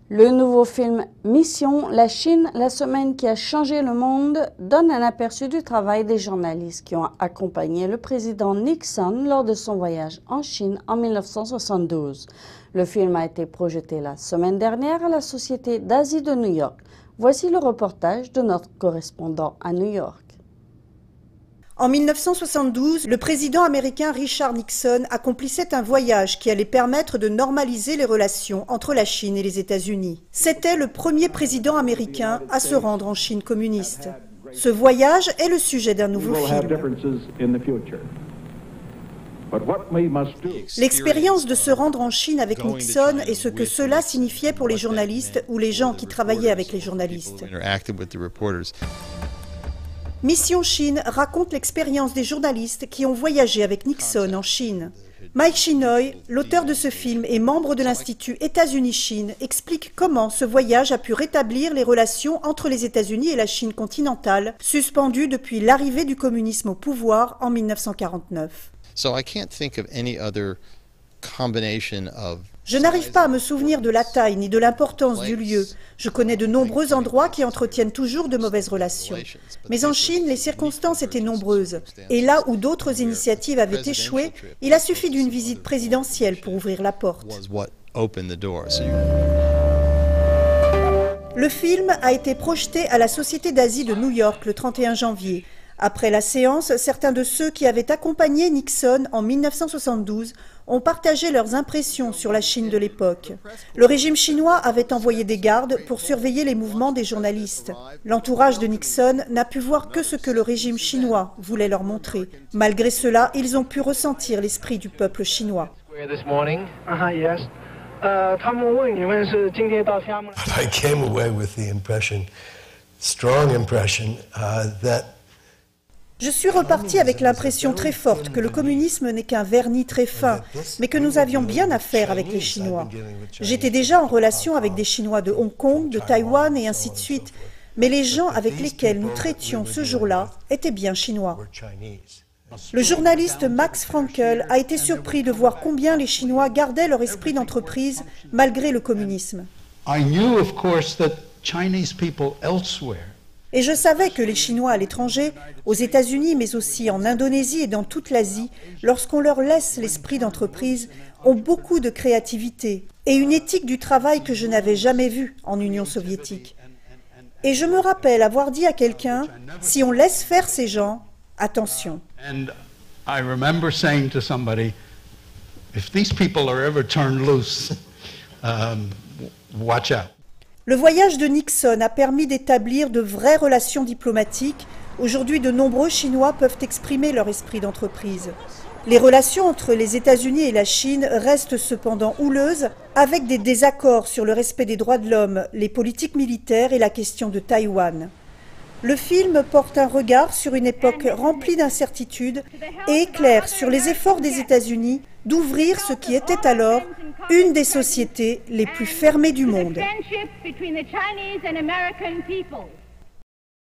Le nouveau film Mission, la Chine, la semaine qui a changé le monde, donne un aperçu du travail des journalistes qui ont accompagné le président Nixon lors de son voyage en Chine en 1972. Le film a été projeté la semaine dernière à la Société d'Asie de New York. Voici le reportage de notre correspondant à New York. En 1972, le président américain Richard Nixon accomplissait un voyage qui allait permettre de normaliser les relations entre la Chine et les États-Unis. C'était le premier président américain à se rendre en Chine communiste. Ce voyage est le sujet d'un nouveau film. L'expérience de se rendre en Chine avec Nixon et ce que cela signifiait pour les journalistes ou les gens qui travaillaient avec les journalistes. Mission Chine raconte l'expérience des journalistes qui ont voyagé avec Nixon en Chine. Mike Shinoy, l'auteur de ce film et membre de l'Institut États-Unis-Chine, explique comment ce voyage a pu rétablir les relations entre les États-Unis et la Chine continentale, suspendues depuis l'arrivée du communisme au pouvoir en 1949. Je n'arrive pas à me souvenir de la taille ni de l'importance du lieu. Je connais de nombreux endroits qui entretiennent toujours de mauvaises relations. Mais en Chine, les circonstances étaient nombreuses. Et là où d'autres initiatives avaient échoué, il a suffi d'une visite présidentielle pour ouvrir la porte. Le film a été projeté à la Société d'Asie de New York le 31 janvier. Après la séance, certains de ceux qui avaient accompagné Nixon en 1972 ont partagé leurs impressions sur la Chine de l'époque. Le régime chinois avait envoyé des gardes pour surveiller les mouvements des journalistes. L'entourage de Nixon n'a pu voir que ce que le régime chinois voulait leur montrer. Malgré cela, ils ont pu ressentir l'esprit du peuple chinois. I came away with the impression, strong impression, that Je suis reparti avec l'impression très forte que le communisme n'est qu'un vernis très fin, mais que nous avions bien à faire avec les Chinois. J'étais déjà en relation avec des Chinois de Hong Kong, de Taïwan et ainsi de suite, mais les gens avec lesquels nous traitions ce jour-là étaient bien chinois. Le journaliste Max Frankel a été surpris de voir combien les Chinois gardaient leur esprit d'entreprise malgré le communisme. Et je savais que les Chinois à l'étranger, aux États-Unis, mais aussi en Indonésie et dans toute l'Asie, lorsqu'on leur laisse l'esprit d'entreprise, ont beaucoup de créativité et une éthique du travail que je n'avais jamais vue en Union soviétique. Et je me rappelle avoir dit à quelqu'un, si on laisse faire ces gens, attention. watch out. Le voyage de Nixon a permis d'établir de vraies relations diplomatiques. Aujourd'hui, de nombreux Chinois peuvent exprimer leur esprit d'entreprise. Les relations entre les États-Unis et la Chine restent cependant houleuses, avec des désaccords sur le respect des droits de l'homme, les politiques militaires et la question de Taïwan. Le film porte un regard sur une époque remplie d'incertitudes et éclaire sur les efforts des États-Unis d'ouvrir ce qui était alors une des sociétés les plus fermées du monde.